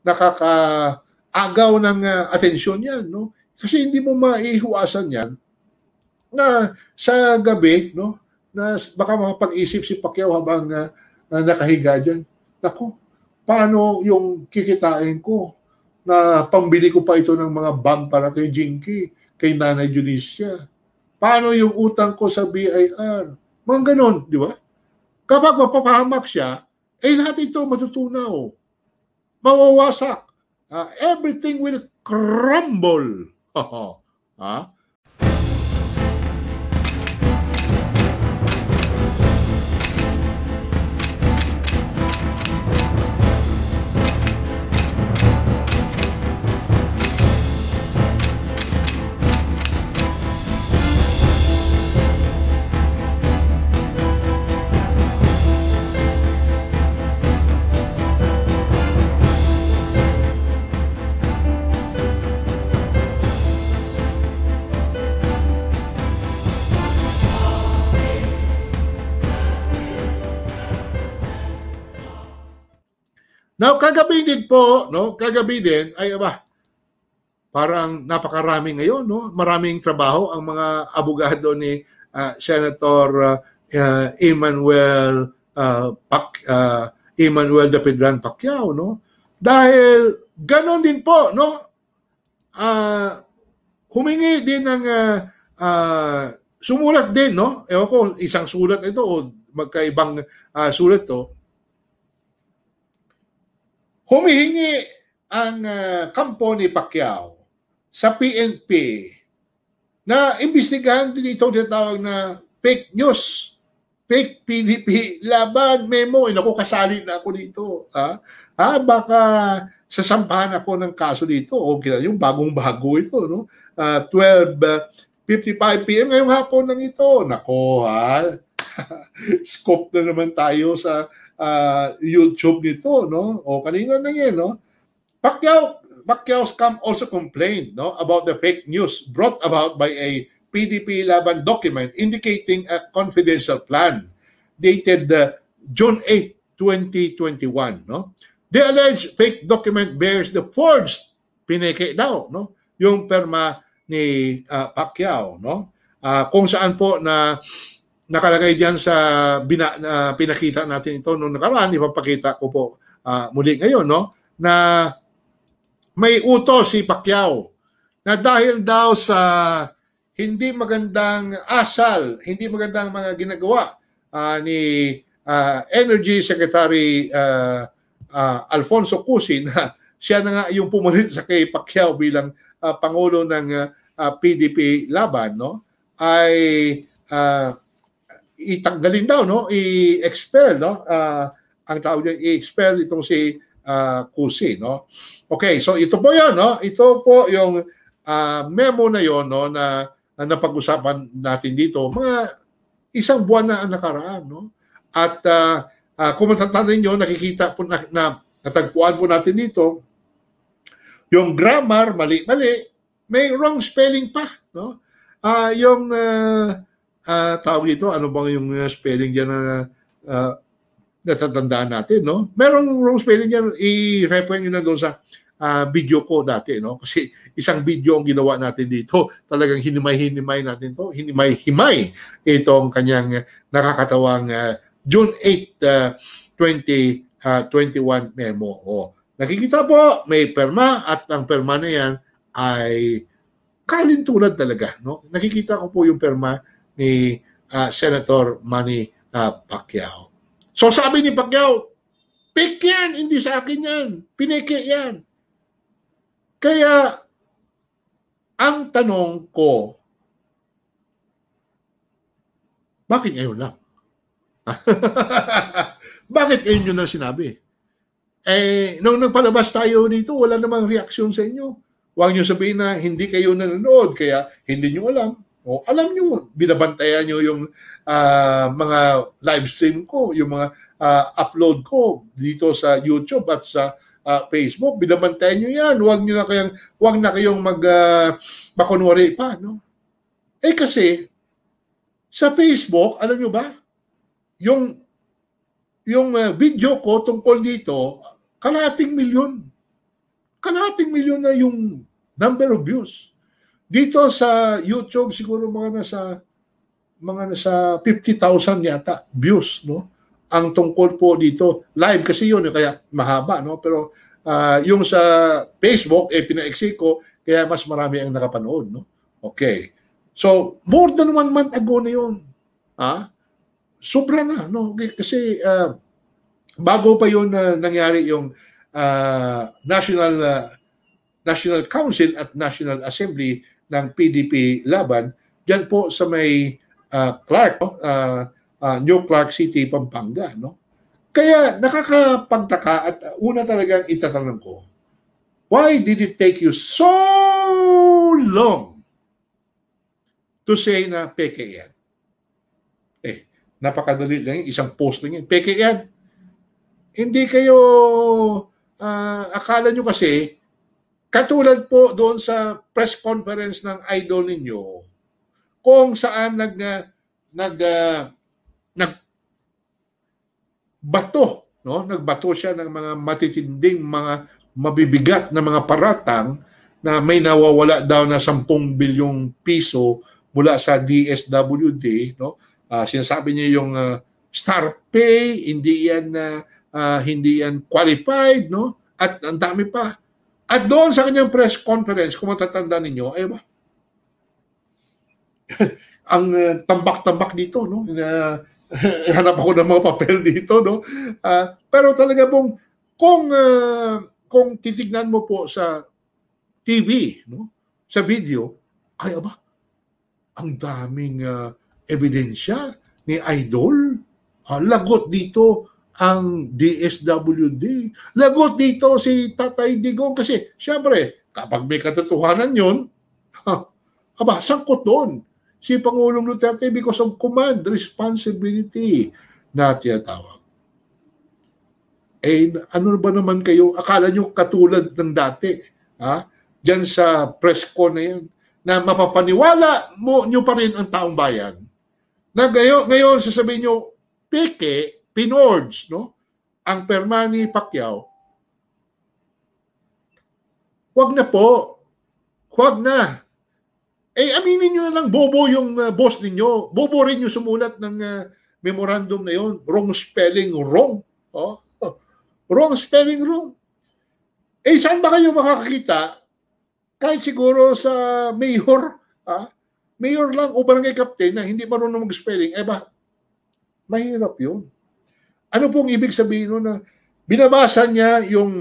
nakakaagaw ng atensyon yan, no? Kasi hindi mo maiiwasan yan na sa gabi, no, na baka makapag-isip si Pacquiao habang nakahiga dyan. Naku, paano yung kikitain ko na pambili ko pa ito ng mga bag para kay Jinky, kay Nanay Junicia? Paano yung utang ko sa BIR? Mga ganon, di ba? Kapag mapapahamak siya, lahat ito matutunaw. Mawawasak. Everything will crumble. Ha? Now, kagabi din po, no? Kagabi din ay parang napakarami ngayon, no? Maraming trabaho ang mga abogado ni Senator Emmanuel Dapidran Pacquiao, no? Dahil ganon din po, no? Humingi din ng sumulat din, no? Ewan ko, isang sulat ito o magkaibang sulat to. Humihingi ang kampo ni Pacquiao sa PNP na imbestigahan din ito tinatawag na fake news, fake PDP laban memo. Naku, kasali na ako dito. Baka sasampahan ako ng kaso dito. Okay, yung bagong-bago ito, no? 12:55 PM ngayong hapon lang ito. Nako, scope na naman tayo sa YouTube nito, no? O kanina na yan, no? Pacquiao's camp also complained, no, about the fake news brought about by a PDP Laban document indicating a confidential plan dated June 8, 2021, no? The alleged fake document bears the forged pineke daw, no? Yung perma ni Pacquiao, no? Kung saan po na nakalagay diyan sa pinakita natin ito noong nakaraan, ipapakita ko po muli ngayon, no, na may utos si Pacquiao na dahil daw sa hindi magandang asal, hindi magandang mga ginagawa ni Energy Secretary Alfonso Cusi, na siya na nga yung pumalit sa kay Pacquiao bilang pangulo ng PDP Laban, no, ay itanggalin daw, no, i-expel, no, ang tawag niya i-expel itong si Cusi, no. Okay, so ito po 'yon, no. Ito po yung memo na 'yon, no, na napag-usapan natin dito mga isang buwan na ang nakaraan, no. At kung matatandaan niyo, nakikita po na natagpuan po natin dito yung grammar mali-mali, may wrong spelling pa, no. Yung tawag dito, ano bang yung spelling diyan na natatandaan natin, no? Merong wrong spelling diyan, i-refer niyo na doon sa video ko dati, no? Kasi isang video ang ginawa natin dito. Talagang hinimay-hinimay natin to. Hinimay-himay itong kanyang nakakatawang June 8, 2021 memo. Nakikita po, may perma at ang perma na yan ay kalintulad talaga, no? Nakikita ko po yung perma ni Senator Manny Pacquiao. So sabi ni Pacquiao, fake yan, hindi sa akin yan, pineke yan. Kaya ang tanong ko, bakit ngayon lang? Bakit ngayon yun ang sinabi? Nung nagpalabas tayo dito, wala namang reaksyon sa inyo. Huwag nyo sabihin na hindi kayo nanonood, kaya hindi nyo alam. O, alam nyo, binabantayan nyo yung mga live stream ko, yung mga upload ko dito sa YouTube at sa Facebook. Binabantayan nyo yan. Huwag na kayong makunwari pa, no? Kasi sa Facebook, alam nyo ba, yung video ko tungkol dito, 1,200,000. kalahating milyon na yung number of views. Dito sa YouTube siguro mga nasa 50,000 yata views, no? Ang tungkol po dito, live kasi yun, kaya mahaba, no? Pero yung sa Facebook pinaiksi ko kaya mas marami ang nakapanood, no? Okay. So, more than 1 month ago na yun. Sobra na, no? Kasi bago pa yun nangyari yung National Council at National Assembly ng PDP Laban, dyan po sa may Clark, New Clark City, Pampanga. No? Kaya nakakapagtaka at una talagang itatanong ko, why did it take you so long to say na peke yan? Napakadali lang yun, isang post lang yan. Peke yan. Hindi kayo, akala nyo kasi, katulad po doon sa press conference ng idol ninyo, kung saan nagbato, no? Nagbato siya ng mga matitinding, mga mabibigat na mga paratang na may nawawala daw na 10 bilyong piso mula sa DSWD, no? Sinasabi niya yung star pay, hindi yan qualified, no? At ang dami pa. At doon sa kanyang press conference, kung matatanda ninyo, ay ba? Ang tambak-tambak dito, no? Hanap ako ng mga papel dito, no? Pero talaga pong kung titignan mo po sa TV, no? Sa video, ay aba, ang daming ebidensya ni Idol. Lagot dito ang DSWD. Lagot dito si Tatay Digong kasi siyempre, kapag may katotohanan yun, sangkot doon si Pangulong Duterte because of command, responsibility na tinatawag. Ano ba naman kayo? Akala nyo katulad ng dati, dyan sa press con na yan, na mapapaniwala nyo pa rin ang taong bayan, na ngayon sasabihin nyo, peke, pinords, no? Ang Permani Pacquiao, wag na po. Wag na. Aminin nyo na lang, bobo yung boss ninyo. Bobo rin yung sumulat ng memorandum na yon. Wrong spelling, wrong. Wrong spelling, wrong. Saan ba kayo makakakita? Kahit siguro sa mayor, mayor lang o barangay captain na hindi marunong mag-spelling, mahirap yun. Ano pong ibig sabihin nun na binabasa niya yung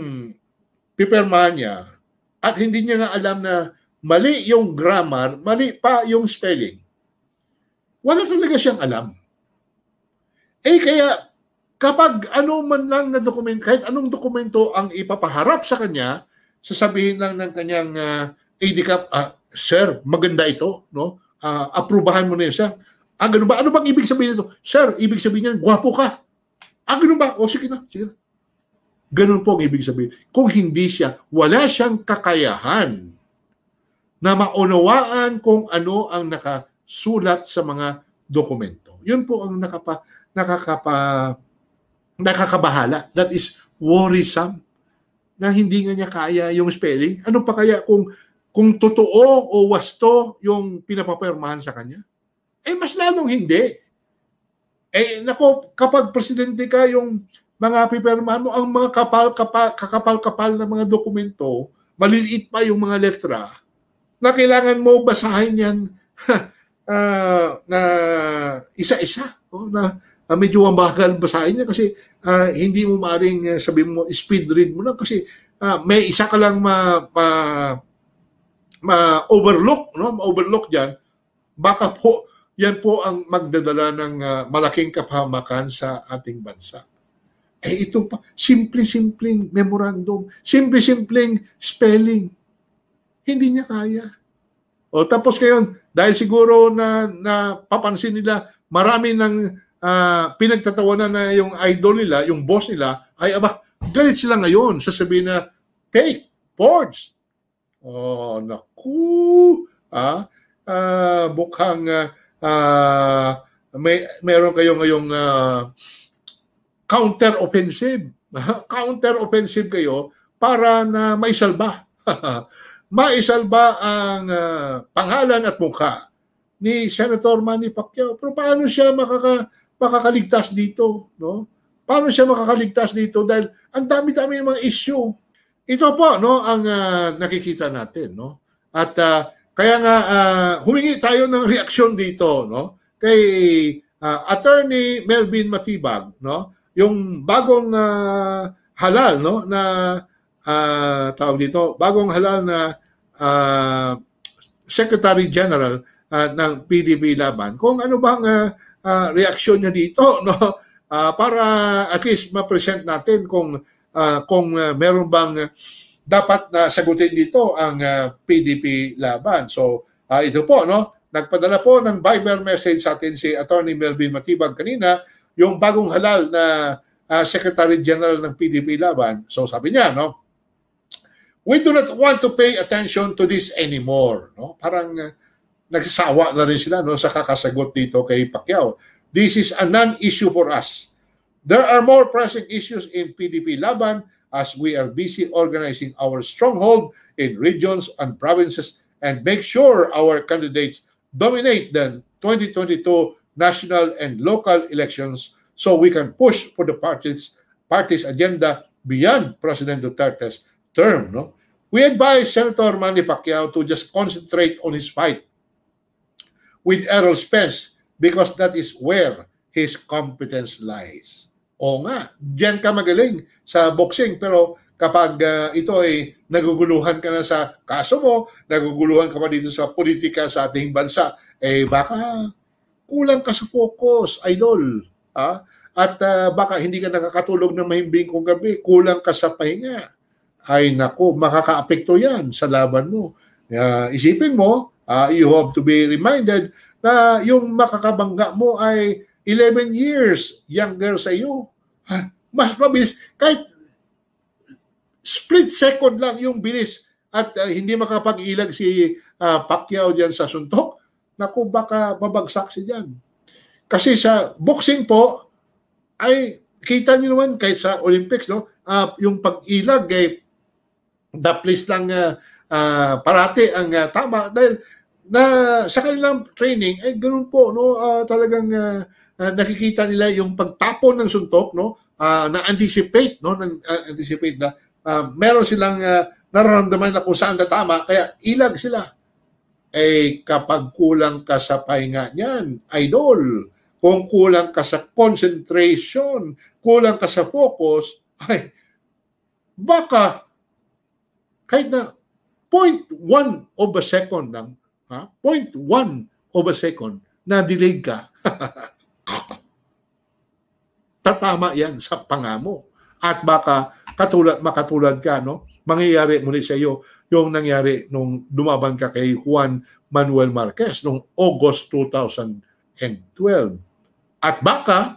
pipirmahan niya at hindi niya nga alam na mali yung grammar, mali pa yung spelling. Wala talaga siyang alam. Kaya kapag ano man lang na dokumento, kahit anong dokumento ang ipapaharap sa kanya, sasabihin lang ng kanyang ADCAP, sir, maganda ito, no? Aprubahan mo na yun, sir. Ganun ba? Ano bang ibig sabihin nito? Sir, ibig sabihin niyan, gwapo ka. Ganun ba? Sige na, sige na. Ganun po ang ibig sabihin. Kung hindi siya, wala siyang kakayahan na maunawaan kung ano ang nakasulat sa mga dokumento. Yun po ang nakakabahala. That is worrisome na hindi nga niya kaya yung spelling. Ano pa kaya kung totoo o wasto yung pinapapirmahan sa kanya? Mas lalong hindi. Kapag presidente ka, yung mga pipirmahan mo, ang mga kakapal-kapal na mga dokumento, maliliit pa yung mga letra, na kailangan mo basahin yan na isa-isa. Na medyo mabagal basahin niya kasi hindi mo maaaring sabihin mo, speed read mo lang kasi may isa ka lang ma-overlook, no? Ma-overlook dyan, baka po yan po ang magdadala ng malaking kapahamakan sa ating bansa. Ito pa, simple-simpleng memorandum, simple-simpleng spelling. Hindi niya kaya. Tapos ngayon, dahil siguro na papansin nila, marami ng pinagtatawanan na yung idol nila, yung boss nila, galit sila ngayon. Sasabihin na, fake, forged. Naku. Mukhang meron kayo ngayong counter-offensive. Counter-offensive kayo para na maisalba. Maisalba ang pangalan at mukha ni Senator Manny Pacquiao. Pero paano siya makakaligtas dito? No? Paano siya makakaligtas dito? Dahil ang dami-dami mga issue. Ito po no, ang nakikita natin. No? At kaya nga humingi tayo ng reaksyon dito no, kay Attorney Melvin Matibag. No? Yung bagong halal no, na tawag dito, bagong halal na Secretary General ng PDP Laban, kung ano bang reaksyon niya dito no, para at least ma-present natin kung meron bang dapat na sagutin dito ang PDP Laban. So ito po no, nagpadala po ng Viber message sa atin si Attorney Melvin Matibag kanina, yung bagong halal na Secretary General ng PDP Laban. So sabi niya no, we do not want to pay attention to this anymore. No? Parang nagsasawa na rin sila no, sa kakasagot dito kay Pacquiao. This is a non-issue for us. There are more pressing issues in PDP Laban as we are busy organizing our stronghold in regions and provinces and make sure our candidates dominate the 2022 national and local elections so we can push for the party's agenda beyond President Duterte's term. No? We advise Senator Manny Pacquiao to just concentrate on his fight with Errol Spence because that is where his competence lies. O nga, diyan ka magaling sa boxing, pero kapag ito ay naguguluhan ka na sa kaso mo, naguguluhan ka pa dito sa politika sa ating bansa, baka kulang ka sa focus, idol. Ha? At baka hindi ka nakakatulog ng mahimbing kung gabi, kulang ka sa pahinga. Ay naku, makakaapekto yan sa laban mo. Isipin mo, you have to be reminded na yung makakabangga mo ay 11 years younger sa iyo. Mas mabilis, kahit split second lang yung bilis at hindi makapag-ilag si Pacquiao dyan sa suntok, naku, baka babagsak si dyan. Kasi sa boxing po, ay kita niyo naman kahit sa Olympics, no, yung pag-ilag ay the place lang parati ang tama dahil na sa kanilang training ay ganoon po no, talagang nakikita nila yung pagtapon ng suntok no, na anticipate no, anticipate na meron silang nararamdaman na kung saan na tama kaya ilag sila. Kapag kulang ka sa pahinga niyan, idol, kung kulang ka sa concentration, kulang ka sa focus, ay baka kahit na 0.1 of a second lang, 0.1 of a second na delayed ka, tatama yan sa panga mo. At baka makatulad ka, no? Mangyayari muli sa iyo yung nangyari nung dumaban ka kay Juan Manuel Marquez noong August 2012. At baka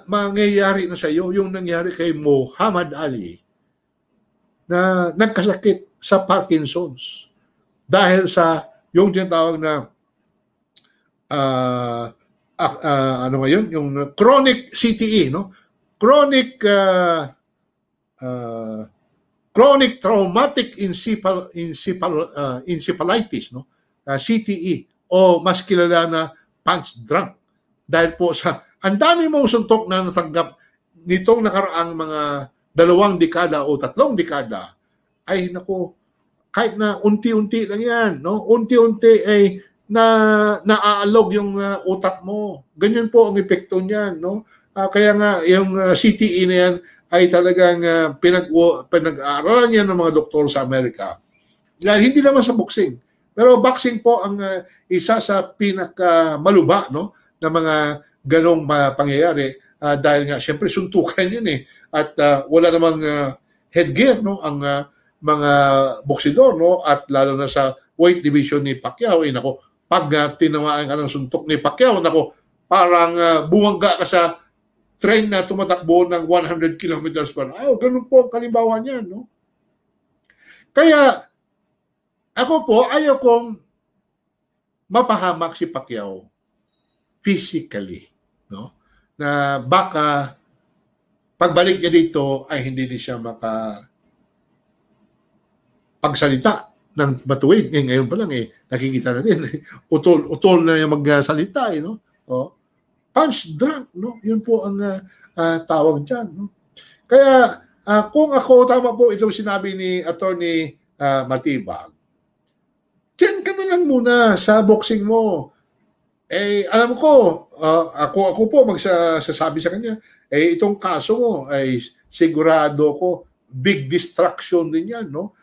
mangyayari na sa iyo yung nangyari kay Muhammad Ali na nagkasakit sa Parkinson's dahil sa yung tinatawag na ano ngayon, yung chronic CTE, no? Chronic traumatic encephalitis, no? CTE o mas kilala na punch drunk. Dahil po sa ang dami mong suntok na natanggap nitong nakaraang mga 2 dekada o 3 dekada, ay nako, kahit na unti-unti lang yan, no? Unti-unti ay naaalog yung utak mo. Ganyan po ang epekto niyan, no? Kaya nga yung CTE na yan ay talagang pinag-aaralan yan ng mga doktor sa Amerika. Dahil hindi naman sa boxing. Pero boxing po ang isa sa pinakamaluba, no, na mga ganong pangyayari dahil nga siyempre suntukan yun at wala namang headgear, no, ang mga boksidor, no, at lalo na sa weight division ni Pacquiao, nako, pag tinamaan ka ng suntok ni Pacquiao, nako, parang buwangga ka sa train na tumatakbo ng 100 kilometers per hour. Ganun po ang kalimbawa niyan, no? Kaya ako po, ayaw kong mapahamak si Pacquiao physically, no? Na baka pagbalik niya dito ay hindi din siya pagsalita ng matuwid. Ngayon pa lang nakikita natin, utol na yung magsalita no? Punch drunk, no? Yun po ang tawag dyan, no? Kaya kung ako tama po itong sinabi ni Attorney Matibag, diyan ka na lang muna sa boxing mo. Alam ko, ako po magsasabi sa kanya, itong kaso mo ay sigurado ko big distraction din yan, no?